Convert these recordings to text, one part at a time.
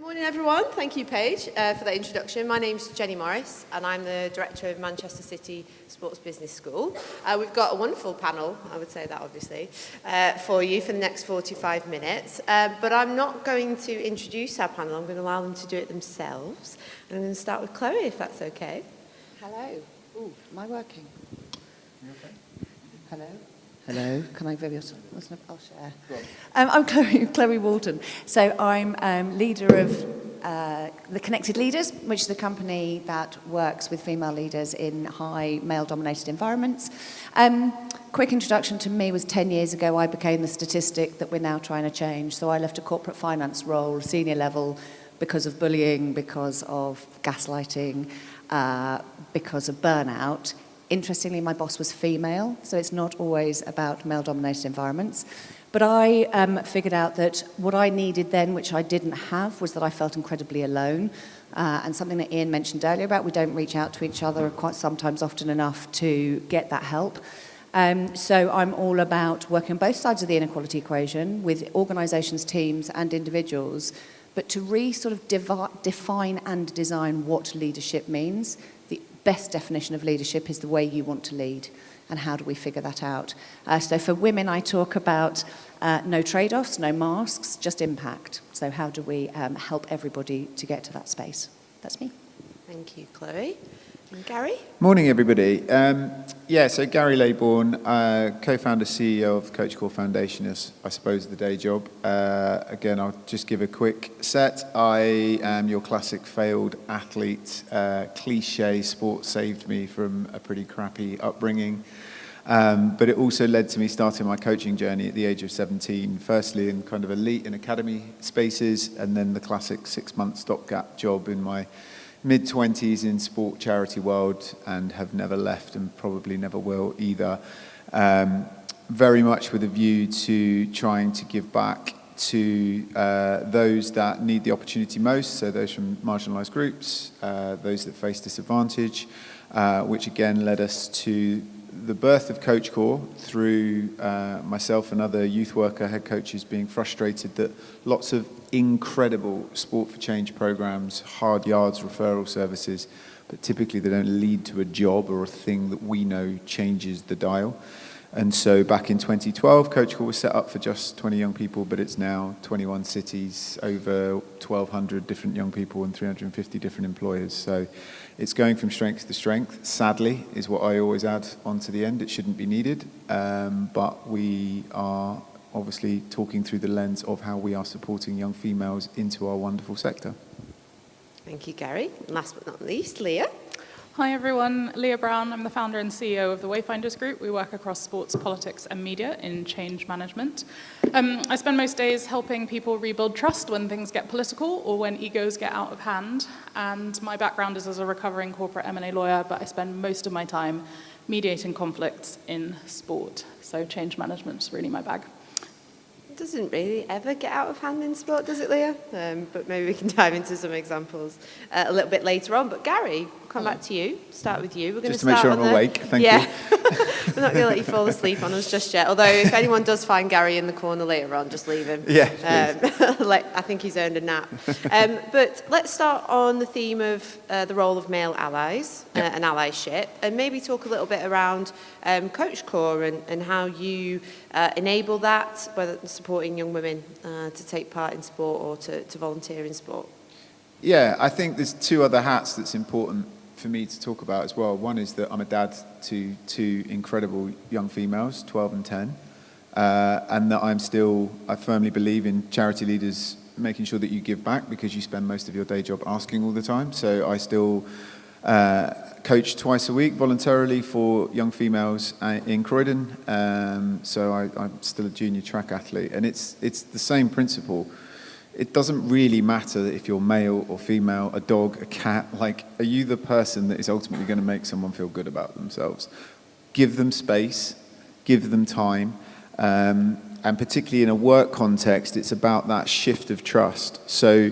Morning everyone, thank you Paige for that introduction. My name's Jenny Morris and I'm the Director of Manchester City Sports Business School. We've got a wonderful panel, I would say that obviously, for you for the next 45 minutes. But I'm not going to introduce our panel, I'm going to allow them to do it themselves. And I'm going to start with Chloe if that's okay. Hello. Ooh, am I working? You okay? Hello. Hello. Can I video? I'll share. I'm Chloe Walton. So I'm leader of the Connected Leaders, which is a company that works with female leaders in high male-dominated environments. Quick introduction to me was 10 years ago. I became the statistic that we're now trying to change. So I left a corporate finance role, senior level, because of bullying, because of gaslighting, because of burnout. Interestingly, my boss was female, so it's not always about male-dominated environments. But I figured out that what I needed then, which I didn't have, was that I felt incredibly alone. And something that Ian mentioned earlier about we don't reach out to each other quite sometimes often enough to get that help. So I'm all about working on both sides of the inequality equation with organisations, teams and individuals, but to sort of define and design what leadership means. The best definition of leadership is the way you want to lead, and how do we figure that out? So for women, I talk about no trade-offs, no masks, just impact. So how do we help everybody to get to that space? That's me. Thank you, Chloe. And Gary? Morning, everybody. So Gary Laybourne, co-founder, CEO of Coach Core Foundation, is, I suppose, the day job. Again, I'll just give a quick set. I am your classic failed athlete. Cliche sport saved me from a pretty crappy upbringing. But it also led to me starting my coaching journey at the age of 17, firstly in kind of elite and academy spaces, and then the classic 6-month stopgap job in my mid-20s in sport charity world, and have never left and probably never will either. Very much with a view to trying to give back to those that need the opportunity most, so those from marginalised groups, those that face disadvantage, which again led us to the birth of Coach Core through myself and other youth worker head coaches being frustrated that lots of incredible sport for change programs, hard yards referral services, but typically they don't lead to a job or a thing that we know changes the dial. And so back in 2012, Coach Core was set up for just 20 young people, but it's now 21 cities, over 1,200 different young people and 350 different employers. So it's going from strength to strength, sadly, is what I always add onto the end. It shouldn't be needed, but we are obviously talking through the lens of how we are supporting young females into our wonderful sector. Thank you, Gary. And last but not least, Leah. Hi everyone, Leah Brown. I'm the founder and CEO of the WayFinders group. We work across sports, politics and media in change management. I spend most days helping people rebuild trust when things get political or when egos get out of hand. And my background is as a recovering corporate M&A lawyer, but I spend most of my time mediating conflicts in sport. So change management is really my bag. It doesn't really ever get out of hand in sport, does it, Leah? But maybe we can dive into some examples a little bit later on. But Gary, we'll come back to you. Start with you. We're going just to make sure I'm awake. Thank you. We're not going to let you fall asleep on us just yet. Although if anyone does find Gary in the corner later on, just leave him. Yeah. I think he's earned a nap. But let's start on the theme of the role of male allies and allyship, and maybe talk a little bit around Coach Core and how you enable that, whether it's supporting young women to take part in sport or to volunteer in sport. Yeah, I think there's two other hats that's important for me to talk about as well. One is that I'm a dad to two incredible young females, 12 and 10, and that I firmly believe in charity leaders making sure that you give back because you spend most of your day job asking all the time. So I still coach twice a week voluntarily for young females in Croydon. So I'm still a junior track athlete, and it's the same principle. It doesn't really matter if you're male or female, a dog, a cat. Like, are you the person that is ultimately going to make someone feel good about themselves? Give them space, give them time, and particularly in a work context, it's about that shift of trust. So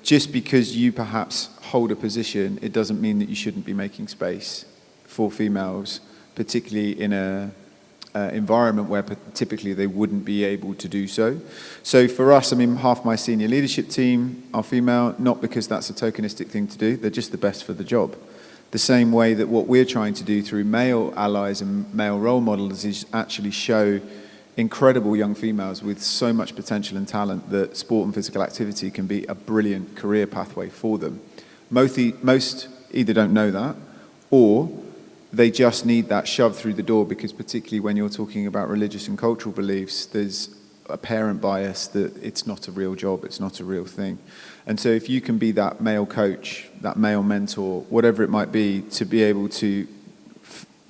just because you perhaps hold a position, it doesn't mean that you shouldn't be making space for females, particularly in a environment where typically they wouldn't be able to do so. So for us, I mean, half my senior leadership team are female, not because that's a tokenistic thing to do, they're just the best for the job. The same way that what we're trying to do through male allies and male role models is actually show incredible young females with so much potential and talent that sport and physical activity can be a brilliant career pathway for them. Most either don't know that, or they just need that shove through the door, because particularly when you're talking about religious and cultural beliefs, there's a parent bias that it's not a real job, it's not a real thing. And so if you can be that male coach, that male mentor, whatever it might be, to be able to,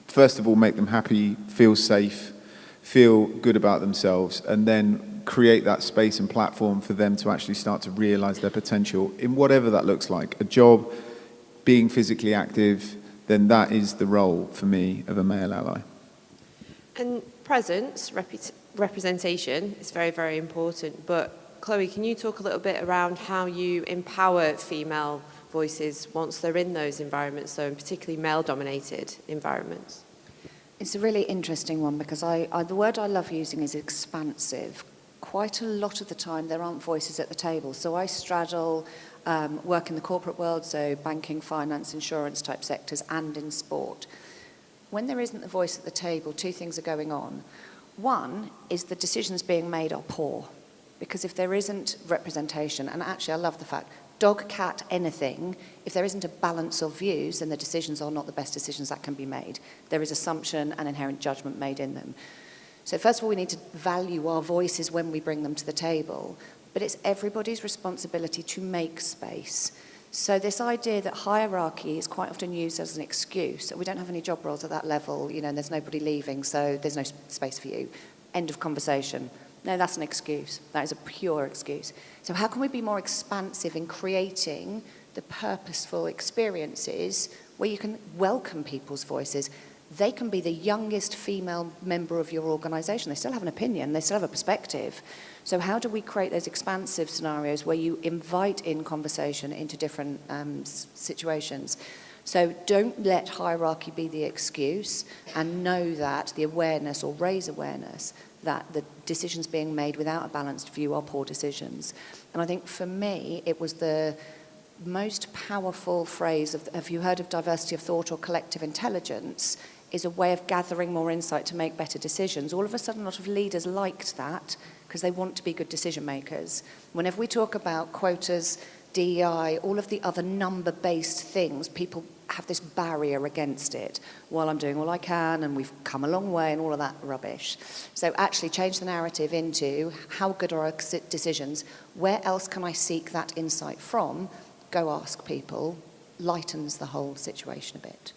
first of all, make them happy, feel safe, feel good about themselves, and then create that space and platform for them to actually start to realize their potential in whatever that looks like, a job, being physically active, then that is the role for me of a male ally. And presence, representation is very, very important. But Chloe, can you talk a little bit around how you empower female voices once they're in those environments, so in particularly male-dominated environments? It's a really interesting one, because the word I love using is expansive. Quite a lot of the time there aren't voices at the table. So I straddle work in the corporate world, so banking, finance, insurance type sectors, and in sport. When there isn't a voice at the table, two things are going on. One is the decisions being made are poor, because if there isn't representation, and actually I love the fact, dog, cat, anything, if there isn't a balance of views, then the decisions are not the best decisions that can be made. There is assumption and inherent judgment made in them. So first of all, we need to value our voices when we bring them to the table, but it's everybody's responsibility to make space. So this idea that hierarchy is quite often used as an excuse. We don't have any job roles at that level, and there's nobody leaving, so there's no space for you. End of conversation. No, that's an excuse. That is a pure excuse. So how can we be more expansive in creating the purposeful experiences where you can welcome people's voices? They can be the youngest female member of your organisation. They still have an opinion. They still have a perspective. So how do we create those expansive scenarios where you invite in conversation into different situations? So don't let hierarchy be the excuse, and know that the awareness, or raise awareness, that the decisions being made without a balanced view are poor decisions. And I think for me, it was the most powerful phrase of, have you heard of diversity of thought or collective intelligence, is a way of gathering more insight to make better decisions. All of a sudden, a lot of leaders liked that because they want to be good decision makers. Whenever we talk about quotas, DEI, all of the other number-based things, people have this barrier against it. Well, I'm doing all I can, and we've come a long way, and all of that rubbish. So actually change the narrative into, how good are our decisions? Where else can I seek that insight from? Go ask people. Lightens the whole situation a bit.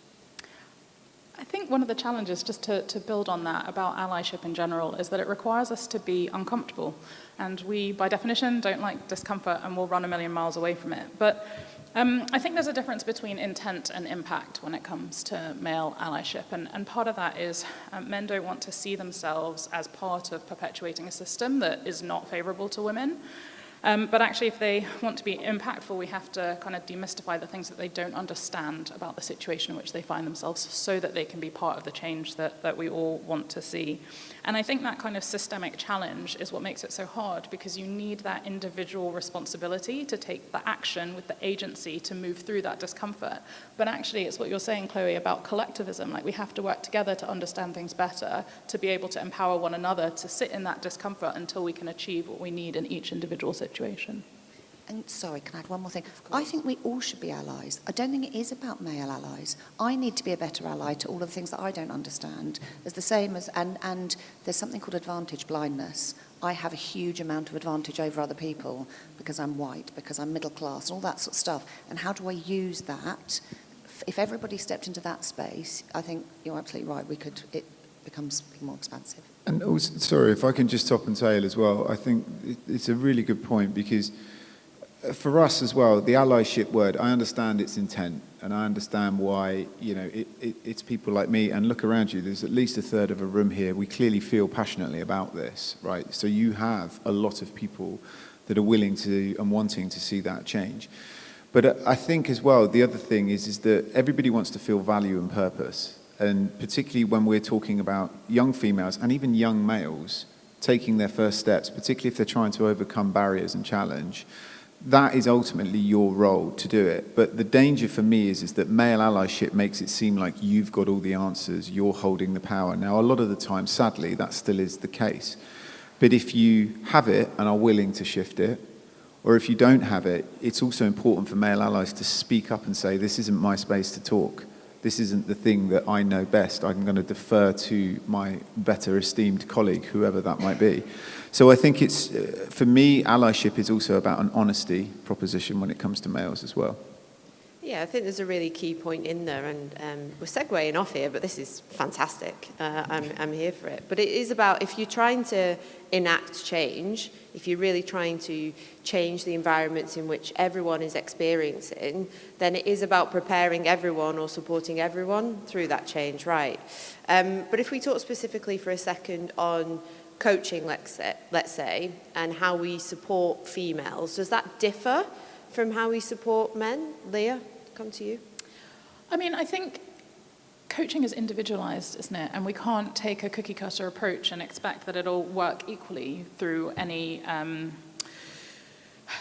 I think one of the challenges, just to build on that, about allyship in general, is that it requires us to be uncomfortable. And we, by definition, don't like discomfort, and will run a million miles away from it. But I think there's a difference between intent and impact when it comes to male allyship. And part of that is men don't want to see themselves as part of perpetuating a system that is not favourable to women. But actually, if they want to be impactful, we have to kind of demystify the things that they don't understand about the situation in which they find themselves, so that they can be part of the change that we all want to see. And I think that kind of systemic challenge is what makes it so hard, because you need that individual responsibility to take the action with the agency to move through that discomfort. But actually, it's what you're saying, Chloe, about collectivism. Like, we have to work together to understand things better, to be able to empower one another to sit in that discomfort until we can achieve what we need in each individual situation. And sorry, can I add one more thing? I think we all should be allies. I don't think it is about male allies. I need to be a better ally to all of the things that I don't understand. There's the same as, and there's something called advantage blindness. I have a huge amount of advantage over other people because I'm white, because I'm middle class, and all that sort of stuff. And how do I use that? If everybody stepped into that space, I think you're absolutely right. It becomes more expansive. And also, sorry, if I can just top and tail as well, I think it's a really good point, because for us as well, the allyship word, I understand its intent, and I understand why, it's people like me, and look around you, there's at least a third of a room here, we clearly feel passionately about this, right? So you have a lot of people that are willing to and wanting to see that change. But I think as well, the other thing is that everybody wants to feel value and purpose. and particularly when we're talking about young females and even young males taking their first steps, particularly if they're trying to overcome barriers and challenge, that is ultimately your role to do it. But the danger for me is that male allyship makes it seem like you've got all the answers, you're holding the power. Now, a lot of the time, sadly, that still is the case. But if you have it and are willing to shift it, or if you don't have it, it's also important for male allies to speak up and say, this isn't my space to talk. This isn't the thing that I know best. I'm going to defer to my better esteemed colleague, whoever that might be. So I think it's, for me, allyship is also about an honesty proposition when it comes to males as well. Yeah, I think there's a really key point in there, and we're segueing off here, but this is fantastic. I'm here for it. But it is about, if you're trying to enact change, if you're really trying to change the environments in which everyone is experiencing, then it is about preparing everyone or supporting everyone through that change, right? But if we talk specifically for a second on coaching, let's say, and how we support females, does that differ from how we support men? Leah, come to you. I mean, I think coaching is individualized, isn't it? And we can't take a cookie cutter approach and expect that it'll work equally through any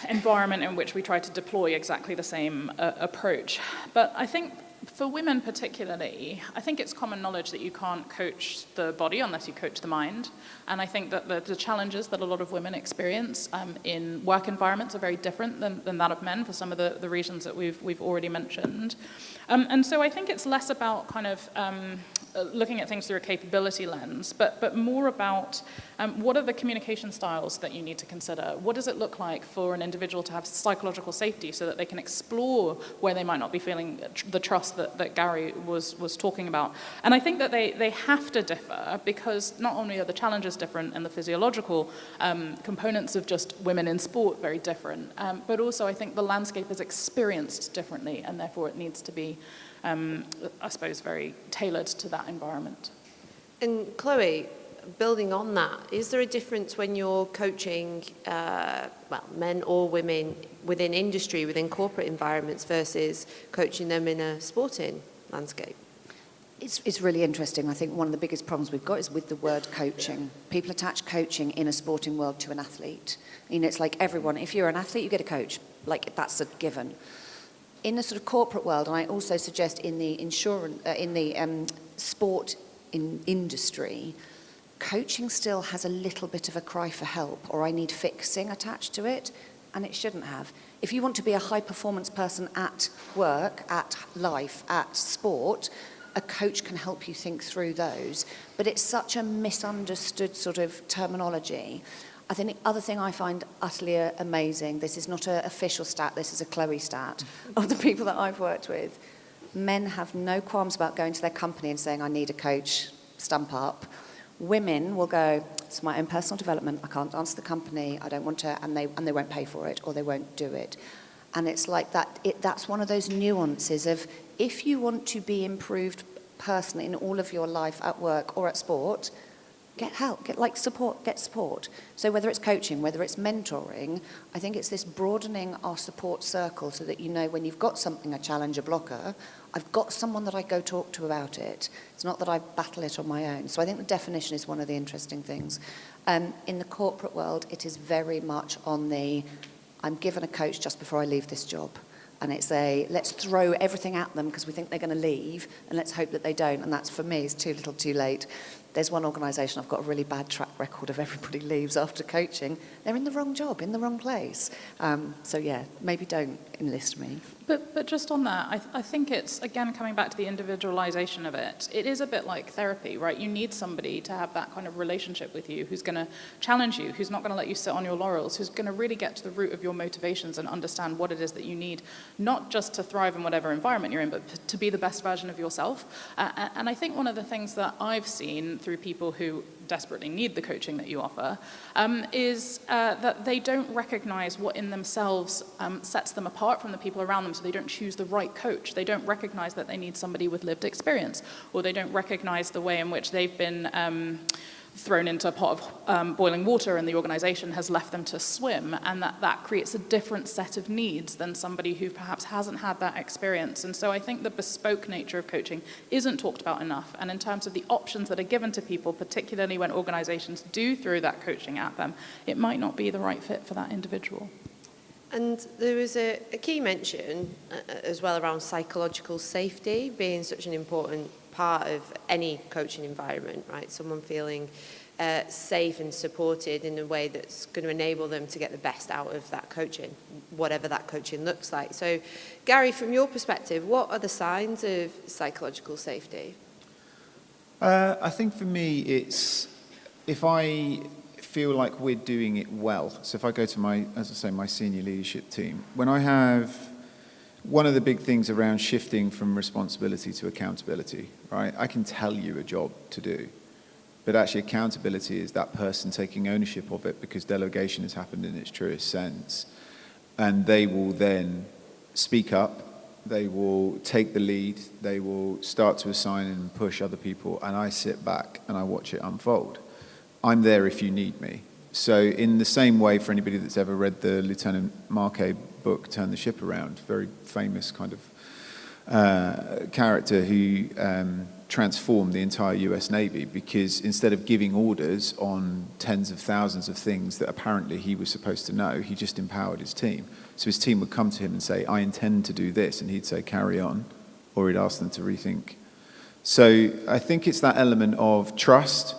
environment in which we try to deploy exactly the same approach. But I think for women particularly, I think it's common knowledge that you can't coach the body unless you coach the mind. And I think that the challenges that a lot of women experience in work environments are very different than that of men for some of the reasons that we've already mentioned. And so I think it's less about kind of looking at things through a capability lens, but more about what are the communication styles that you need to consider? What does it look like for an individual to have psychological safety so that they can explore where they might not be feeling the trust that Gary was talking about? And I think that they have to differ because not only are the challenges different and the physiological components of just women in sport very different, but also I think the landscape is experienced differently and therefore it needs to be I suppose, very tailored to that environment. And Chloe, building on that, is there a difference when you're coaching, men or women within industry, within corporate environments versus coaching them in a sporting landscape? It's really interesting. I think one of the biggest problems we've got is with the word coaching. People attach coaching in a sporting world to an athlete. You know, it's like everyone, if you're an athlete, you get a coach. Like, that's a given. In the sort of corporate world, and I also suggest in the sport industry, coaching still has a little bit of a cry for help, or I need fixing attached to it, and it shouldn't have. If you want to be a high-performance person at work, at life, at sport, a coach can help you think through those. But it's such a misunderstood sort of terminology. I think the other thing I find utterly amazing, this is not an official stat, this is a Chloe stat, of the people that I've worked with, men have no qualms about going to their company and saying, I need a coach, stump up. Women will go, it's my own personal development, I can't answer the company, I don't want to, and they won't pay for it, or they won't do it. And it's like that, that's one of those nuances of, if you want to be improved personally in all of your life at work or at sport, get help, get support. So whether it's coaching, whether it's mentoring, I think it's this broadening our support circle so that you know when you've got something, a challenge, a blocker, I've got someone that I go talk to about it. It's not that I battle it on my own. So I think the definition is one of the interesting things. In the corporate world, it is very much on the, I'm given a coach just before I leave this job. And it's let's throw everything at them because we think they're going to leave, and let's hope that they don't. And that's, for me, is too little too late. There's one organisation I've got a really bad track record of everybody leaves after coaching. They're in the wrong job, in the wrong place. So yeah, maybe don't enlist me. But just on that, I think it's, again, coming back to the individualization of it, it is a bit like therapy, right? You need somebody to have that kind of relationship with you who's going to challenge you, who's not going to let you sit on your laurels, who's going to really get to the root of your motivations and understand what it is that you need, not just to thrive in whatever environment you're in, but to be the best version of yourself. And I think one of the things that I've seen through people who desperately need the coaching that you offer, is that they don't recognize what in themselves sets them apart from the people around them, so they don't choose the right coach. They don't recognize that they need somebody with lived experience, or they don't recognize the way in which they've been thrown into a pot of boiling water and the organization has left them to swim, and that creates a different set of needs than somebody who perhaps hasn't had that experience. And so I think the bespoke nature of coaching isn't talked about enough, and in terms of the options that are given to people, particularly when organizations do throw that coaching at them, it might not be the right fit for that individual. And there was a key mention as well around psychological safety being such an important part of any coaching environment, right? Someone feeling safe and supported in a way that's going to enable them to get the best out of that coaching, whatever that coaching looks like. So, Gary, from your perspective, what are the signs of psychological safety? I think for me, it's if I feel like we're doing it well. So if I go to my senior leadership team, when I have one of the big things around shifting from responsibility to accountability, right? I can tell you a job to do, but actually accountability is that person taking ownership of it because delegation has happened in its truest sense. And they will then speak up, they will take the lead, they will start to assign and push other people, and I sit back and I watch it unfold. I'm there if you need me. So in the same way, for anybody that's ever read the Lieutenant Marquet book, Turn the Ship Around, very famous kind of character who transformed the entire US Navy, because instead of giving orders on tens of thousands of things that apparently he was supposed to know, he just empowered his team. So his team would come to him and say, I intend to do this, and he'd say, carry on, or he'd ask them to rethink. So I think it's that element of trust,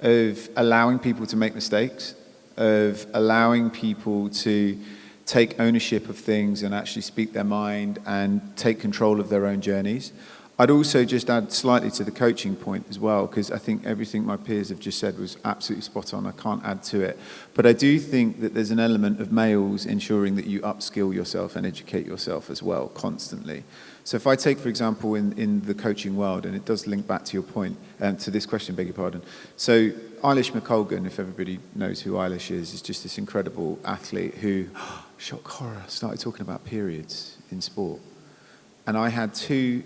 of allowing people to make mistakes, of allowing people to take ownership of things and actually speak their mind and take control of their own journeys. I'd also just add slightly to the coaching point as well, because I think everything my peers have just said was absolutely spot on. I can't add to it. But I do think that there's an element of males ensuring that you upskill yourself and educate yourself as well, constantly. So if I take, for example, in the coaching world, and it does link back to your point, to this question, beg your pardon. So Eilish McColgan, if everybody knows who Eilish is just this incredible athlete who, shock horror, started talking about periods in sport. And I had two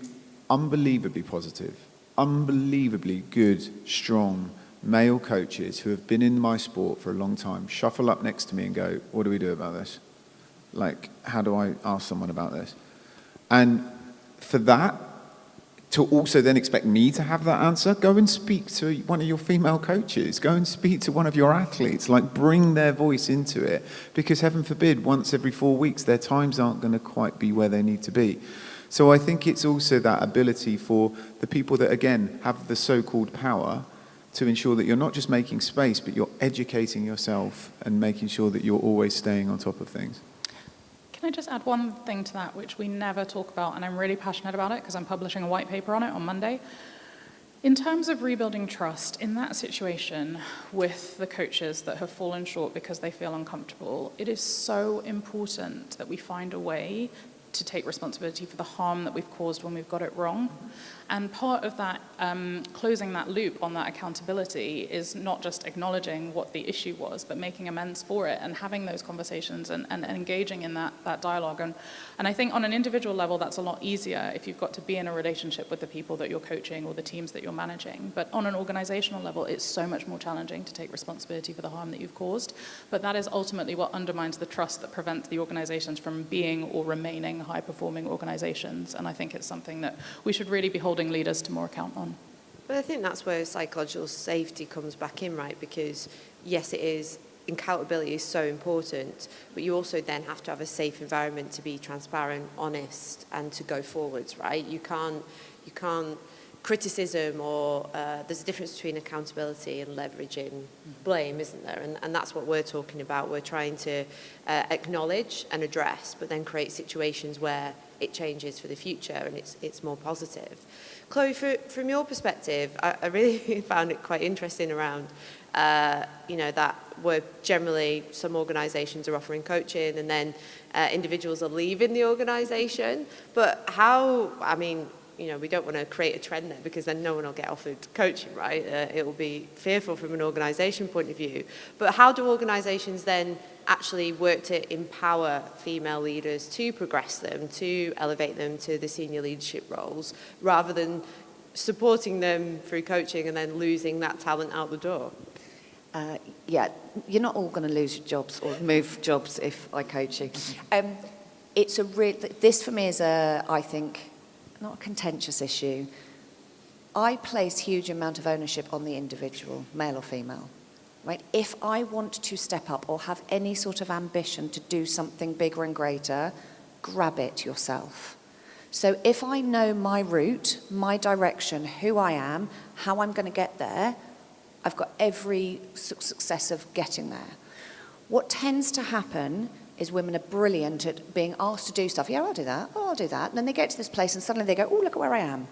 unbelievably positive, unbelievably good, strong male coaches who have been in my sport for a long time shuffle up next to me and go, what do we do about this? Like, how do I ask someone about this? And for that, to also then expect me to have that answer, go and speak to one of your female coaches, go and speak to one of your athletes, like bring their voice into it, because heaven forbid, once every 4 weeks, their times aren't going to quite be where they need to be. So I think it's also that ability for the people that, again, have the so-called power to ensure that you're not just making space, but you're educating yourself and making sure that you're always staying on top of things. Can I just add one thing to that, which we never talk about, and I'm really passionate about it because I'm publishing a white paper on it on Monday. In terms of rebuilding trust, in that situation with the coaches that have fallen short because they feel uncomfortable, it is so important that we find a way to take responsibility for the harm that we've caused when we've got it wrong. And part of that, closing that loop on that accountability is not just acknowledging what the issue was, but making amends for it and having those conversations and engaging in that dialogue. And I think on an individual level, that's a lot easier if you've got to be in a relationship with the people that you're coaching or the teams that you're managing. But on an organizational level, it's so much more challenging to take responsibility for the harm that you've caused. But that is ultimately what undermines the trust that prevents the organizations from being or remaining high-performing organizations. And I think it's something that we should really be holding leaders to more account on. But I think that's where psychological safety comes back in, right? Because yes, it is, accountability is so important, but you also then have to have a safe environment to be transparent, honest, and to go forwards, right? You can't criticism or there's a difference between accountability and leveraging blame, isn't there? And that's what we're talking about. We're trying to acknowledge and address, but then create situations where it changes for the future and it's more positive. Chloe, from your perspective, I really found it quite interesting around, that we're generally, some organisations are offering coaching and then individuals are leaving the organisation. But we don't want to create a trend there because then no one will get offered coaching, right? It will be fearful from an organisation point of view. But how do organisations then actually work to empower female leaders to progress them, to elevate them to the senior leadership roles, rather than supporting them through coaching and then losing that talent out the door? Yeah, you're not all going to lose your jobs or move jobs if I coach you. This for me is I think, not a contentious issue. I place huge amount of ownership on the individual, male or female. Right? If I want to step up or have any sort of ambition to do something bigger and greater, grab it yourself. So if I know my route, my direction, who I am, how I'm going to get there, I've got every success of getting there. What tends to happen is women are brilliant at being asked to do stuff. Yeah, I'll do that. Oh, I'll do that. And then they get to this place and suddenly they go, oh, look at where I am.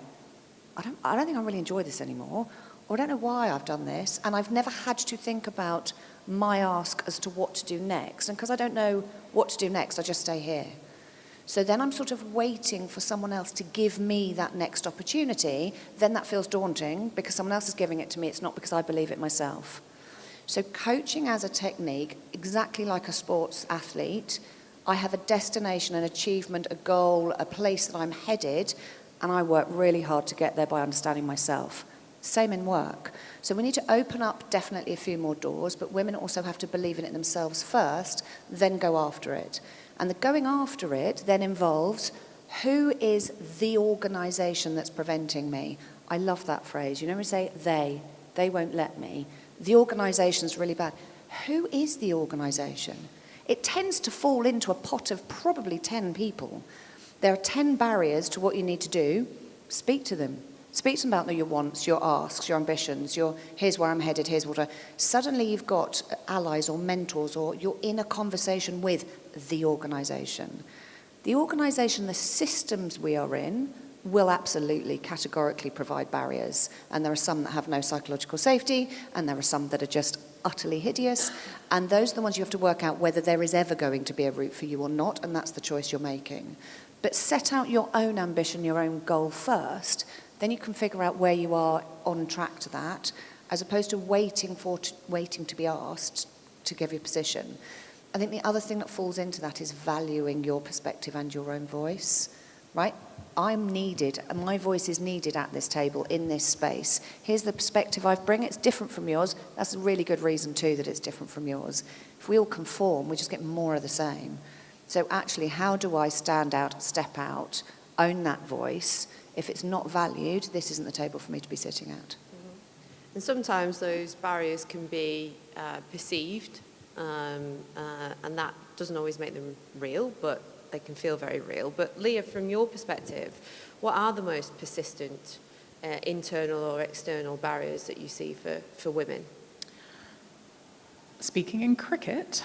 I don't think I really enjoy this anymore. Or I don't know why I've done this. And I've never had to think about my ask as to what to do next. And because I don't know what to do next, I just stay here. So then I'm sort of waiting for someone else to give me that next opportunity. Then that feels daunting because someone else is giving it to me. It's not because I believe it myself. So coaching as a technique, exactly like a sports athlete, I have a destination, an achievement, a goal, a place that I'm headed, and I work really hard to get there by understanding myself. Same in work. So we need to open up definitely a few more doors, but women also have to believe in it themselves first, then go after it. And the going after it then involves, who is the organisation that's preventing me? I love that phrase. You know, we say they won't let me. The organisation's really bad. Who is the organisation? It tends to fall into a pot of probably 10 people. There are 10 barriers to what you need to do. Speak to them. Speak to them about your wants, your asks, your ambitions, here's where I'm headed, here's what Suddenly you've got allies or mentors, or you're in a conversation with the organisation. The organisation, the systems we are in, will absolutely categorically provide barriers. And there are some that have no psychological safety, and there are some that are just utterly hideous. And those are the ones you have to work out whether there is ever going to be a route for you or not, and that's the choice you're making. But set out your own ambition, your own goal first. Then you can figure out where you are on track to that, as opposed to waiting to be asked to give your position. I think the other thing that falls into that is valuing your perspective and your own voice, right? I'm needed, and my voice is needed at this table, in this space. Here's the perspective I bring. It's different from yours. That's a really good reason, too, that it's different from yours. If we all conform, we just get more of the same. So actually, how do I stand out, step out, own that voice? If it's not valued, this isn't the table for me to be sitting at. Mm-hmm. And sometimes those barriers can be perceived, and that doesn't always make them real, but they can feel very real. But Leah, from your perspective, what are the most persistent internal or external barriers that you see for women? Speaking in cricket,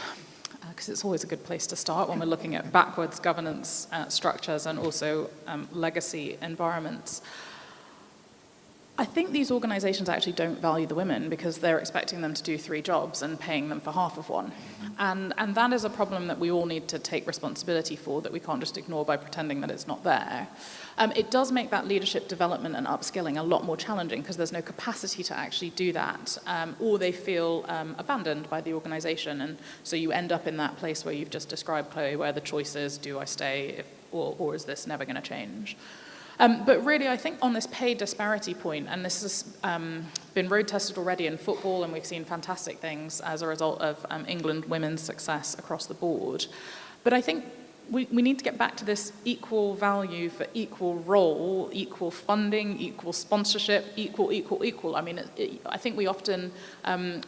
because it's always a good place to start when we're looking at backwards governance structures and also legacy environments. I think these organisations actually don't value the women because they're expecting them to do 3 jobs and paying them for half of one. And that is a problem that we all need to take responsibility for, that we can't just ignore by pretending that it's not there. It does make that leadership development and upskilling a lot more challenging because there's no capacity to actually do that, or they feel abandoned by the organisation. And so you end up in that place where you've just described, Chloe, where the choice is, do I stay, or is this never going to change? But really, I think on this pay disparity point, and this has been road tested already in football, and we've seen fantastic things as a result of England women's success across the board. But I think we need to get back to this equal value for equal role, equal funding, equal sponsorship, equal. I mean, I think we often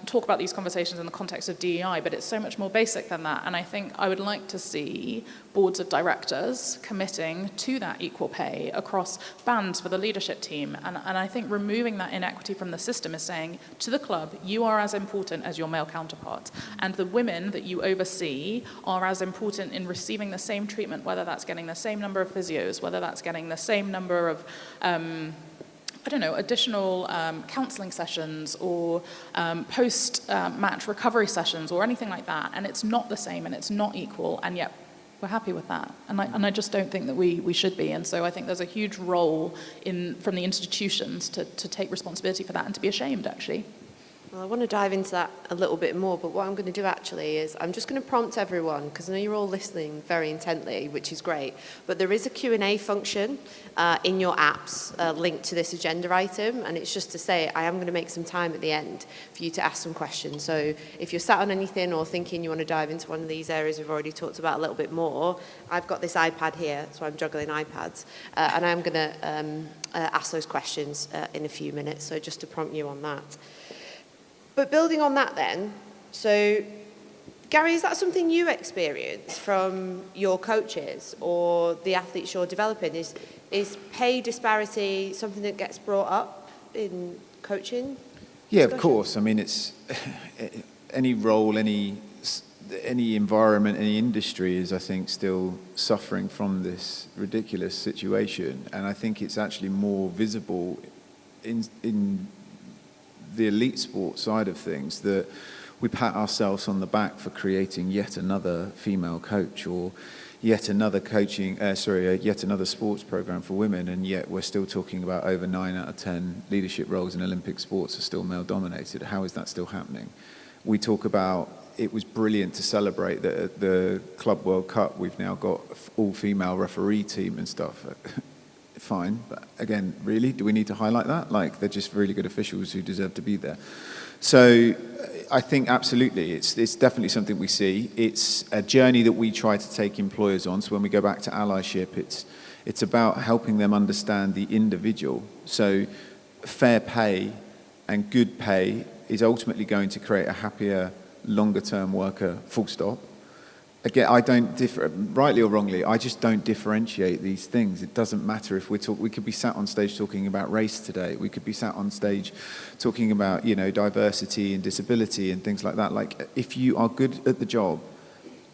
talk about these conversations in the context of DEI, but it's so much more basic than that. And I think I would like to see boards of directors committing to that equal pay across bands for the leadership team. And I think removing that inequity from the system is saying to the club, you are as important as your male counterparts. And the women that you oversee are as important in receiving the same treatment, whether that's getting the same number of physios, whether that's getting the same number of additional counselling sessions or post-match recovery sessions or anything like that. And it's not the same and it's not equal, and yet we're happy with that. And I just don't think that we should be. And so I think there's a huge role from the institutions to take responsibility for that and to be ashamed, actually. Well, I want to dive into that a little bit more, but what I'm going to do actually is I'm just going to prompt everyone, because I know you're all listening very intently, which is great, but there is a Q&A function in your apps linked to this agenda item, and it's just to say I am going to make some time at the end for you to ask some questions. So if you're sat on anything or thinking you want to dive into one of these areas we've already talked about a little bit more, I've got this iPad here, so I'm juggling iPads, and I'm going to ask those questions in a few minutes, so just to prompt you on that. But building on that then, so Gary, is that something you experience from your coaches or the athletes you're developing? Is pay disparity something that gets brought up in coaching? Yeah, of course. I mean, it's any role, any environment, any industry is, I think, still suffering from this ridiculous situation. And I think it's actually more visible in the elite sport side of things, that we pat ourselves on the back for creating yet another female coach or yet another yet another sports program for women, and yet we're still talking about over 9 out of 10 leadership roles in Olympic sports are still male dominated. How is that still happening? We talk about, it was brilliant to celebrate that at the Club World Cup we've now got all female referee team and stuff. Fine, but again, really, do we need to highlight that? Like, they're just really good officials who deserve to be there. So I think absolutely, it's definitely something we see. It's a journey that we try to take employers on. So when we go back to allyship, it's about helping them understand the individual. So fair pay and good pay is ultimately going to create a happier, longer-term worker, full stop. Again, I don't rightly or wrongly, I just don't differentiate these things. It doesn't matter if we could be sat on stage talking about race today. We could be sat on stage talking about, diversity and disability and things like that. Like, if you are good at the job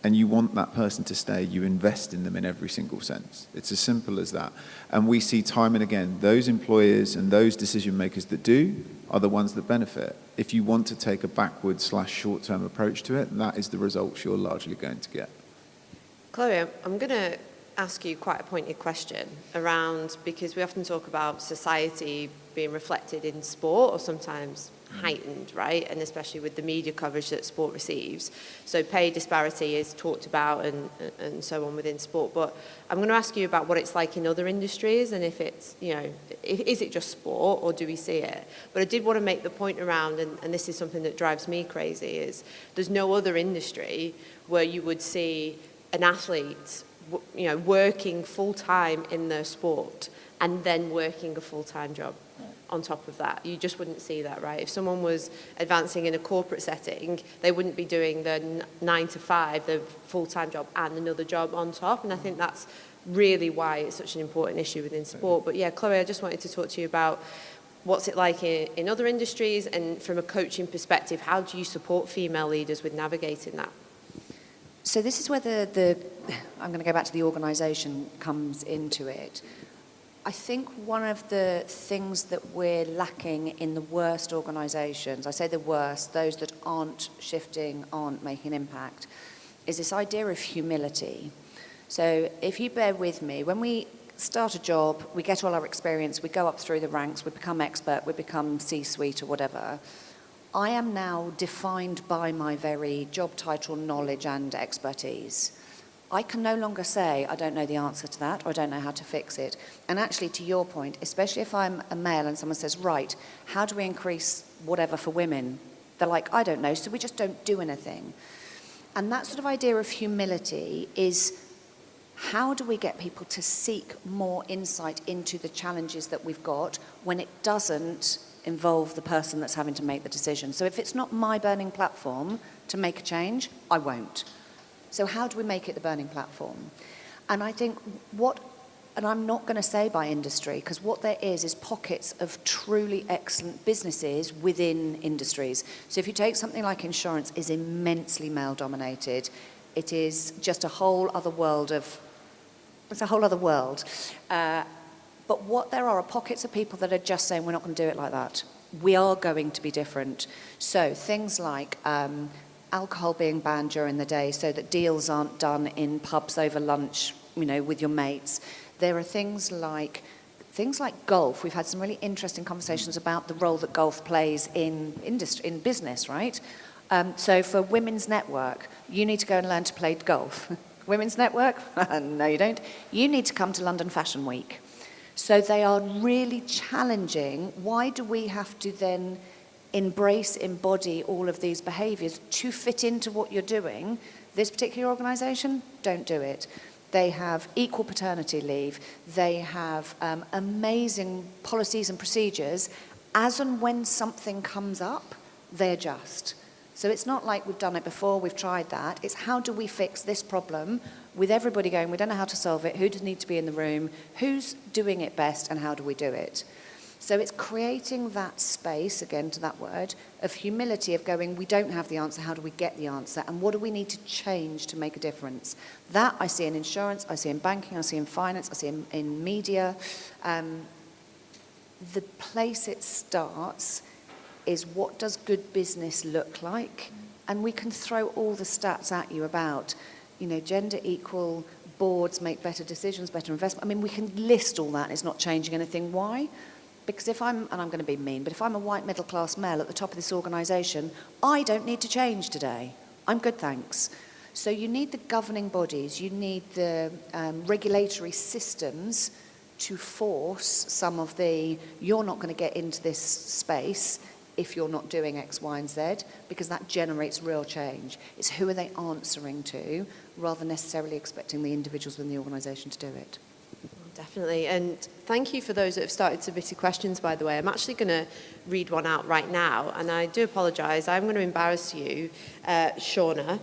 and you want that person to stay, you invest in them in every single sense. It's as simple as that. And we see time and again, those employers and those decision makers that do are the ones that benefit. If you want to take a backward/short-term approach to it, that is the results you're largely going to get. Chloe, I'm going to ask you quite a pointed question around, because we often talk about society being reflected in sport or sometimes heightened, right? And especially with the media coverage that sport receives. So pay disparity is talked about and so on within sport. But I'm going to ask you about what it's like in other industries, and if it's, is it just sport or do we see it? But I did want to make the point around, and this is something that drives me crazy, is there's no other industry where you would see an athlete, working full-time in their sport and then working a full-time job on top of that. You just wouldn't see that, right? If someone was advancing in a corporate setting, they wouldn't be doing the 9 to 5, the full-time job and another job on top. And I think that's really why it's such an important issue within sport. But yeah, Chloe, I just wanted to talk to you about what's it like in other industries, and from a coaching perspective, how do you support female leaders with navigating that? So this is where I'm going to go back to the organisation comes into it. I think one of the things that we're lacking in the worst organisations, I say the worst, those that aren't shifting, aren't making an impact, is this idea of humility. So if you bear with me, when we start a job, we get all our experience, we go up through the ranks, we become expert, we become C-suite or whatever. I am now defined by my very job title, knowledge and expertise. I can no longer say, I don't know the answer to that, or I don't know how to fix it. And actually, to your point, especially if I'm a male and someone says, right, how do we increase whatever for women? They're like, I don't know, so we just don't do anything. And that sort of idea of humility is, how do we get people to seek more insight into the challenges that we've got when it doesn't involve the person that's having to make the decision? So if it's not my burning platform to make a change, I won't. So how do we make it the burning platform? And I think and I'm not going to say by industry, because what there is pockets of truly excellent businesses within industries. So if you take something like insurance, is immensely male dominated. It is just a whole other world it's a whole other world. But what there are pockets of people that are just saying, we're not going to do it like that. We are going to be different. So things like alcohol being banned during the day so that deals aren't done in pubs over lunch, with your mates. There are things like things like golf, we've had some really interesting conversations about the role that golf plays in industry, in business, right? So for Women's Network, you need to go and learn to play golf. Women's Network? No, you don't. You need to come to London Fashion Week. So they are really challenging. Why do we have to then embody all of these behaviours to fit into what you're doing? This particular organisation, don't do it. They have equal paternity leave. They have amazing policies and procedures. As and when something comes up, they adjust. So it's not like we've done it before, we've tried that. It's how do we fix this problem with everybody going, we don't know how to solve it, who does need to be in the room, who's doing it best, and how do we do it? So it's creating that space, again to that word, of humility, of going, we don't have the answer, how do we get the answer, and what do we need to change to make a difference? That I see in insurance, I see in banking, I see in finance, I see in media. The place it starts is what does good business look like? And we can throw all the stats at you about, gender equal, boards make better decisions, better investment. I mean, we can list all that. It's not changing anything. Why? Because if I'm going to be mean, but if I'm a white middle class male at the top of this organisation, I don't need to change today. I'm good, thanks. So you need the governing bodies, you need the regulatory systems to force some of you're not going to get into this space if you're not doing X, Y, and Z, because that generates real change. It's who are they answering to, rather than necessarily expecting the individuals within the organisation to do it. Definitely, and thank you for those that have started submitting questions, by the way. I'm actually going to read one out right now, and I do apologise. I'm going to embarrass you, Shauna.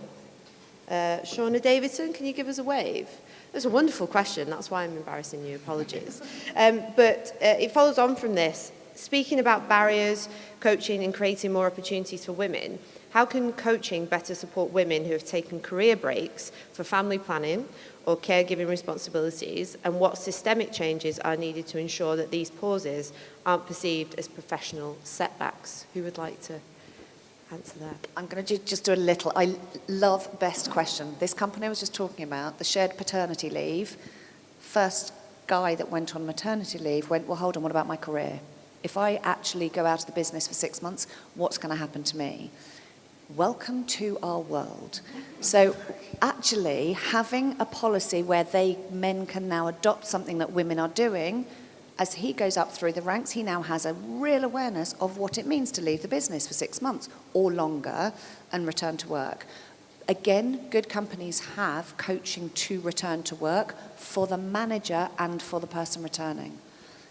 Shauna Davidson, can you give us a wave? That's a wonderful question. That's why I'm embarrassing you. Apologies. But it follows on from this. Speaking about barriers, coaching and creating more opportunities for women, how can coaching better support women who have taken career breaks for family planning or caregiving responsibilities, and what systemic changes are needed to ensure that these pauses aren't perceived as professional setbacks? Who would like to answer that? I'm going to just do a little. I love best question. This company I was just talking about, the shared paternity leave, first guy that went on maternity leave went, well, hold on, what about my career? If I actually go out of the business for 6 months, what's going to happen to me? Welcome to our world. So actually having a policy where men can now adopt something that women are doing, as he goes up through the ranks, he now has a real awareness of what it means to leave the business for 6 months or longer and return to work. Again, good companies have coaching to return to work for the manager and for the person returning.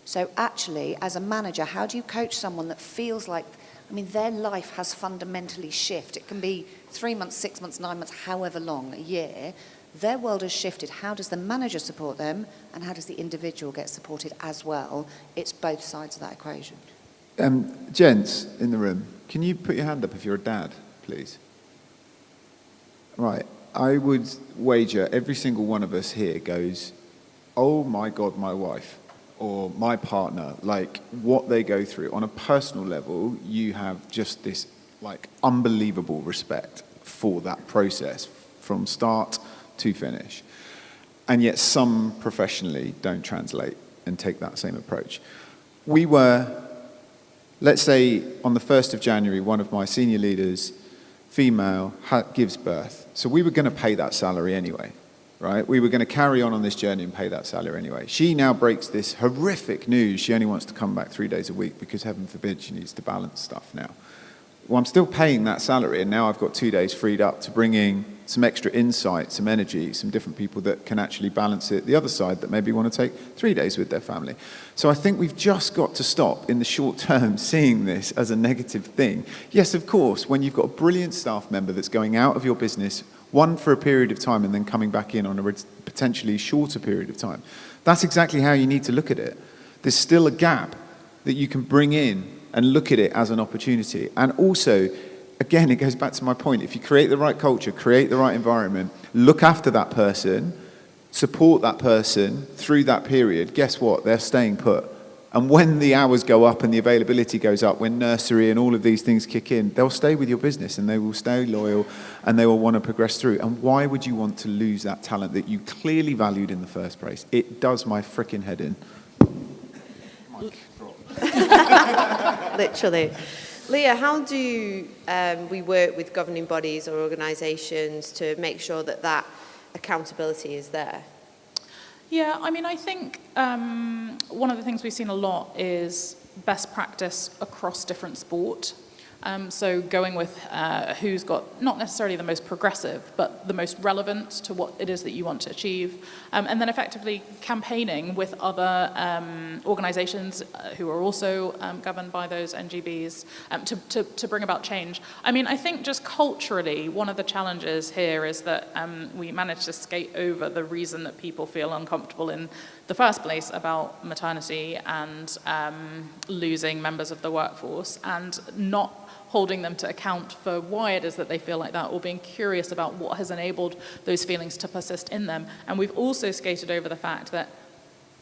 So actually, as a manager, how do you coach someone that feels like, their life has fundamentally shifted? It can be 3 months, 6 months, 9 months, however long, a year. Their world has shifted. How does the manager support them, and how does the individual get supported as well? It's both sides of that equation. Gents in the room, can you put your hand up if you're a dad, please? Right. I would wager every single one of us here goes, oh my God, my wife or my partner, like what they go through. On a personal level, you have just this unbelievable respect for that process from start to finish. And yet some professionally don't translate and take that same approach. We were, let's say on the 1st of January, one of my senior leaders, female, gives birth. So we were going to pay that salary anyway. Right? We were going to carry on this journey and pay that salary anyway. She now breaks this horrific news. She only wants to come back 3 days a week because, heaven forbid, she needs to balance stuff now. Well, I'm still paying that salary, and now I've got 2 days freed up to bring in some extra insight, some energy, some different people that can actually balance it the other side that maybe want to take 3 days with their family. So I think we've just got to stop in the short term seeing this as a negative thing. Yes, of course, when you've got a brilliant staff member that's going out of your business, one for a period of time and then coming back in on a potentially shorter period of time. That's exactly how you need to look at it. There's still a gap that you can bring in and look at it as an opportunity. And also, again, it goes back to my point. If you create the right culture, create the right environment, look after that person, support that person through that period, guess what? They're staying put. And when the hours go up and the availability goes up, when nursery and all of these things kick in, they'll stay with your business and they will stay loyal and they will want to progress through. And why would you want to lose that talent that you clearly valued in the first place? It does my frickin' head in. Literally. Leah, how do we work with governing bodies or organisations to make sure that that accountability is there? Yeah, I mean, I think one of the things we've seen a lot is best practice across different sport. So going with who's got not necessarily the most progressive, but the most relevant to what it is that you want to achieve. And then effectively campaigning with other organisations who are also governed by those NGBs to bring about change. I mean, I think just culturally, one of the challenges here is that we manage to skate over the reason that people feel uncomfortable in the first place about maternity and losing members of the workforce, and not holding them to account for why it is that they feel like that, or being curious about what has enabled those feelings to persist in them. And we've also skated over the fact that,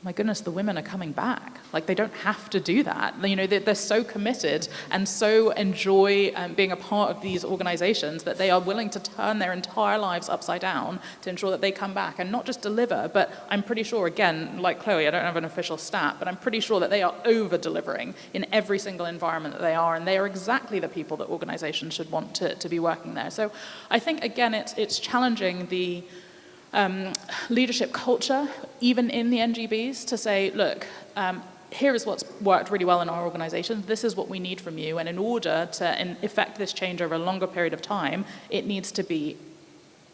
my goodness, the women are coming back. Like, they don't have to do that. You know, they're so committed and so enjoy being a part of these organizations that they are willing to turn their entire lives upside down to ensure that they come back and not just deliver, but I'm pretty sure, again, like Chloe, I don't have an official stat, but I'm pretty sure that they are over-delivering in every single environment that they are, and they are exactly the people that organizations should want to be working there. So I think, again, it's challenging the leadership culture, even in the NGBs, to say, look, here is what's worked really well in our organization, this is what we need from you, and in order to effect this change over a longer period of time, it needs to be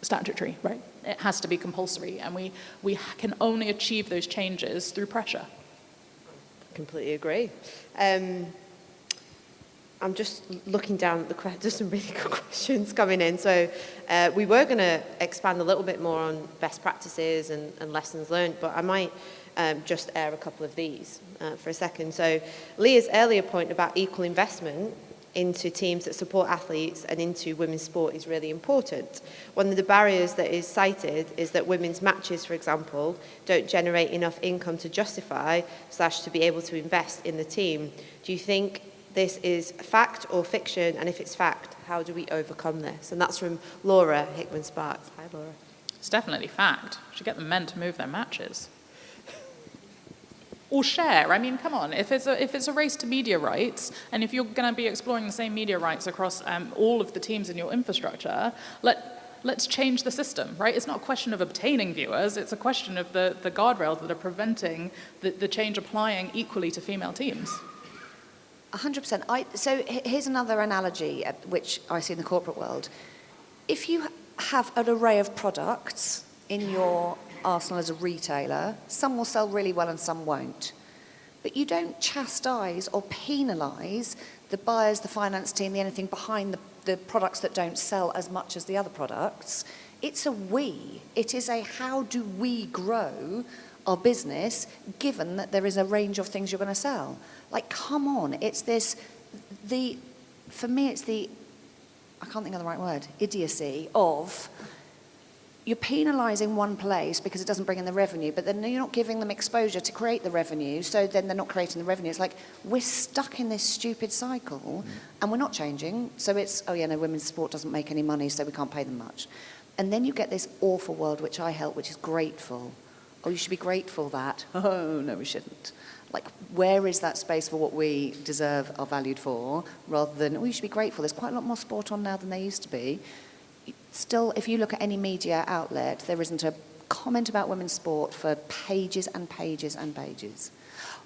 statutory, right? It has to be compulsory, and we can only achieve those changes through pressure. Completely agree. I'm just looking down at the there's some really good questions coming in. So we were going to expand a little bit more on best practices and lessons learned, but I might just air a couple of these for a second. So Leah's earlier point about equal investment into teams that support athletes and into women's sport is really important. One of the barriers that is cited is that women's matches, for example, don't generate enough income to justify / to be able to invest in the team. Do you think this is fact or fiction? And if it's fact, how do we overcome this? And that's from Laura Hickman-Sparks. Hi, Laura. It's definitely fact. We should get the men to move their matches. Or share. I mean, come on. If it's a race to media rights, and if you're going to be exploring the same media rights across all of the teams in your infrastructure, let's change the system, right? It's not a question of obtaining viewers. It's a question of the guardrails that are preventing the change applying equally to female teams. 100%. So here's another analogy which I see in the corporate world. If you have an array of products in your arsenal as a retailer, some will sell really well and some won't. But you don't chastise or penalise the buyers, the finance team, the anything behind the products that don't sell as much as the other products. It's a we. It is a how do we grow our business given that there is a range of things you're going to sell. Like, come on, it's this, for me it's the, I can't think of the right word, idiocy of you're penalising one place because it doesn't bring in the revenue, but then you're not giving them exposure to create the revenue, so then they're not creating the revenue. It's like, we're stuck in this stupid cycle and we're not changing, so it's, oh yeah, no, women's sport doesn't make any money, so we can't pay them much. And then you get this awful world, which I help, which is grateful. Oh, you should be grateful that. Oh, no, we shouldn't. Like, where is that space for what we deserve, are valued for, rather than, oh, you should be grateful. There's quite a lot more sport on now than there used to be. Still, if you look at any media outlet, there isn't a comment about women's sport for pages and pages and pages.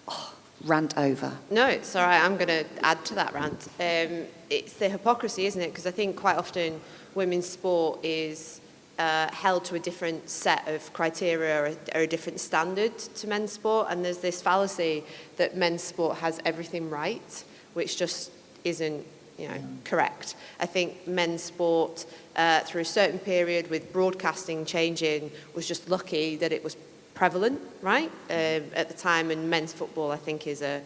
Oh, rant over. No, it's all right. I'm going to add to that rant. It's the hypocrisy, isn't it? Because I think quite often women's sport is held to a different set of criteria or a different standard to men's sport, and there's this fallacy that men's sport has everything right, which just isn't, correct. I think men's sport, through a certain period with broadcasting changing, was just lucky that it was prevalent, right, at the time, and men's football, I think, is a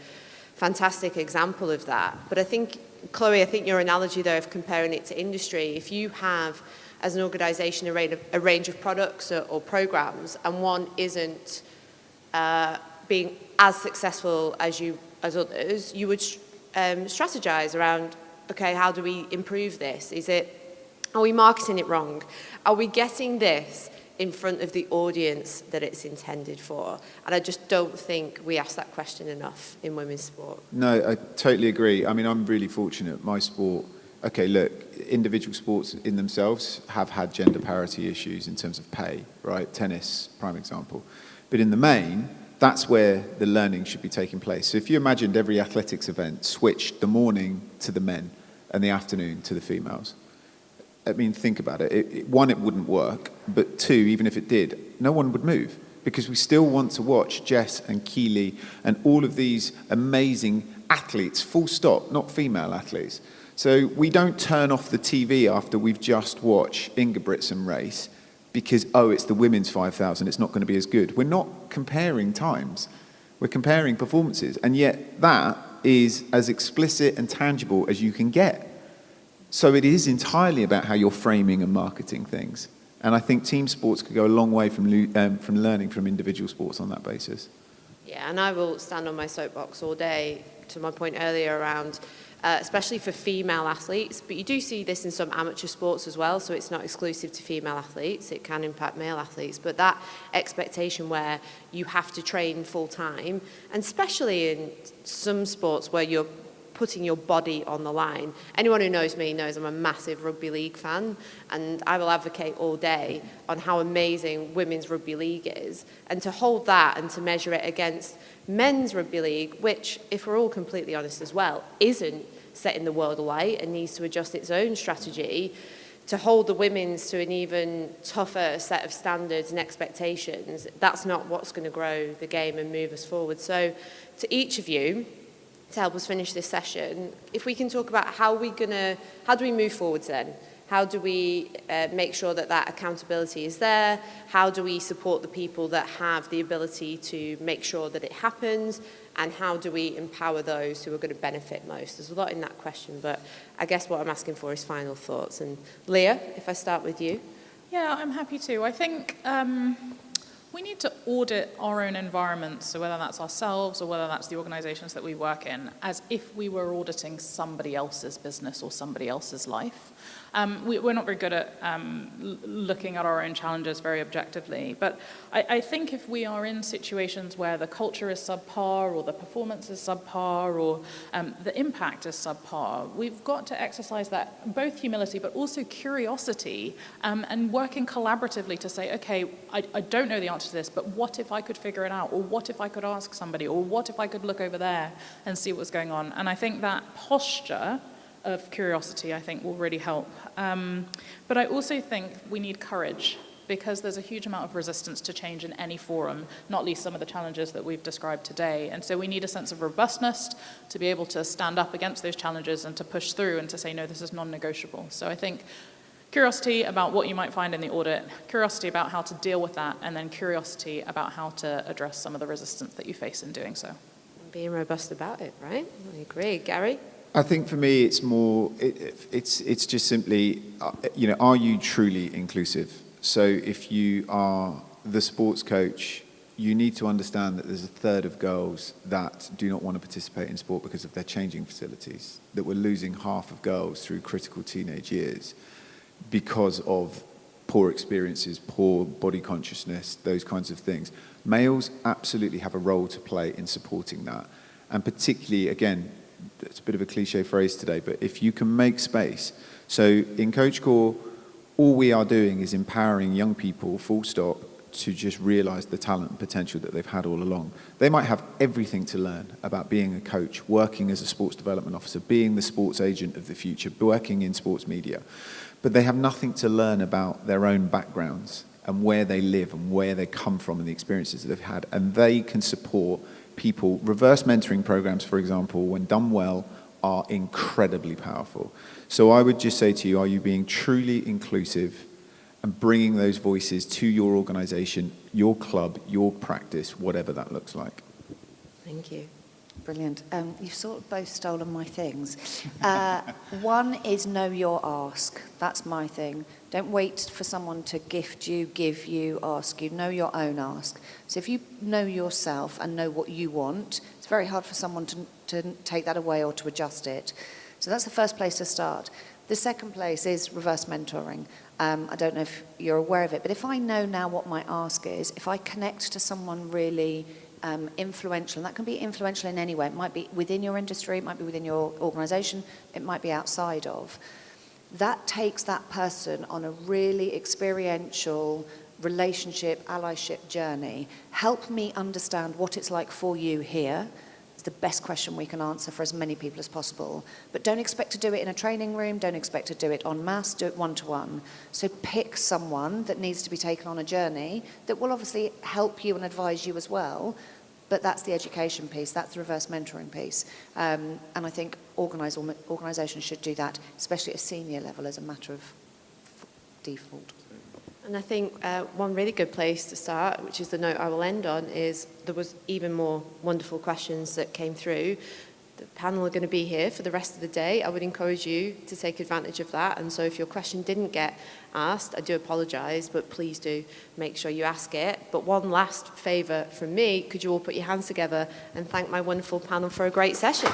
fantastic example of that. But I think, Chloe, your analogy, though, of comparing it to industry, if you have as an organisation a range of products or programmes, and one isn't being as successful as others, you would strategise around, okay, how do we improve this? Are we marketing it wrong? Are we getting this in front of the audience that it's intended for. And I just don't think we ask that question enough in women's sport. No, I totally agree. I mean, I'm really fortunate. My sport, okay, look, individual sports in themselves have had gender parity issues in terms of pay, right? Tennis, prime example. But in the main, that's where the learning should be taking place. So if you imagined every athletics event switched the morning to the men and the afternoon to the females, I mean, think about it. One, it wouldn't work, but two, even if it did, no one would move, because we still want to watch Jess and Keely and all of these amazing athletes, full stop, not female athletes. So we don't turn off the TV after we've just watched Ingebrigtsen race because, oh, it's the women's 5,000, it's not going to be as good. We're not comparing times. We're comparing performances, and yet that is as explicit and tangible as you can get. So it is entirely about how you're framing and marketing things. And I think team sports could go a long way from learning from individual sports on that basis. Yeah, and I will stand on my soapbox all day to my point earlier around, especially for female athletes, but you do see this in some amateur sports as well, so it's not exclusive to female athletes, it can impact male athletes, but that expectation where you have to train full time, and especially in some sports where you're putting your body on the line. Anyone who knows me knows I'm a massive rugby league fan, and I will advocate all day on how amazing women's rugby league is, and to hold that and to measure it against men's rugby league, which, if we're all completely honest as well, isn't setting the world alight and needs to adjust its own strategy, to hold the women's to an even tougher set of standards and expectations, that's not what's going to grow the game and move us forward. So to each of you, to help us finish this session, if we can talk about how do we move forwards then? How do we make sure that that accountability is there? How do we support the people that have the ability to make sure that it happens? And how do we empower those who are going to benefit most? There's a lot in that question, but I guess what I'm asking for is final thoughts. And Leah, if I start with you. Yeah, I'm happy to. I think we need to audit our own environments, so whether that's ourselves or whether that's the organisations that we work in, as if we were auditing somebody else's business or somebody else's life. We're not very good at looking at our own challenges very objectively, but I think if we are in situations where the culture is subpar or the performance is subpar or the impact is subpar, we've got to exercise that both humility but also curiosity and working collaboratively to say, okay, I don't know the answer to this, but what if I could figure it out, or what if I could ask somebody, or what if I could look over there and see what's going on. And I think that posture of curiosity, I think, will really help. But I also think we need courage, because there's a huge amount of resistance to change in any forum, not least some of the challenges that we've described today. And so we need a sense of robustness to be able to stand up against those challenges and to push through and to say, no, this is non-negotiable. So I think curiosity about what you might find in the audit, curiosity about how to deal with that, and then curiosity about how to address some of the resistance that you face in doing so. Being robust about it, right? I agree. Gary? I think for me, it's more, it's just simply, are you truly inclusive? So if you are the sports coach, you need to understand that there's a third of girls that do not want to participate in sport because of their changing facilities, that we're losing half of girls through critical teenage years because of poor experiences, poor body consciousness, those kinds of things. Males absolutely have a role to play in supporting that. And particularly, again, it's a bit of a cliche phrase today, but if you can make space. So in Coach Core, all we are doing is empowering young people, full stop, to just realize the talent and potential that they've had all along. They might have everything to learn about being a coach, working as a sports development officer, being the sports agent of the future, working in sports media, but they have nothing to learn about their own backgrounds and where they live and where they come from and the experiences that they've had. And they can support people. Reverse mentoring programs, for example, when done well, are incredibly powerful. So I would just say to you, are you being truly inclusive and bringing those voices to your organization, your club, your practice, whatever that looks like? Thank you. Brilliant. You've sort of both stolen my things. One is know your ask. That's my thing. Don't wait for someone to gift you, give you, ask you. Know your own ask. So if you know yourself and know what you want, it's very hard for someone to take that away or to adjust it. So that's the first place to start. The second place is reverse mentoring. I don't know if you're aware of it, but if I know now what my ask is, if I connect to someone really influential, and that can be influential in any way. It might be within your industry, it might be within your organisation, it might be outside of. That takes that person on a really experiential relationship, allyship journey. Help me understand what it's like for you here. It's the best question we can answer for as many people as possible. But don't expect to do it in a training room, don't expect to do it en masse, do it one-to-one. So pick someone that needs to be taken on a journey that will obviously help you and advise you as well. But that's the education piece, that's the reverse mentoring piece. And I think organisations should do that, especially at a senior level, as a matter of default. And I think one really good place to start, which is the note I will end on, is there was even more wonderful questions that came through. The panel are going to be here for the rest of the day. I would encourage you to take advantage of that. And so if your question didn't get asked, I do apologise, but please do make sure you ask it. But one last favour from me, could you all put your hands together and thank my wonderful panel for a great session?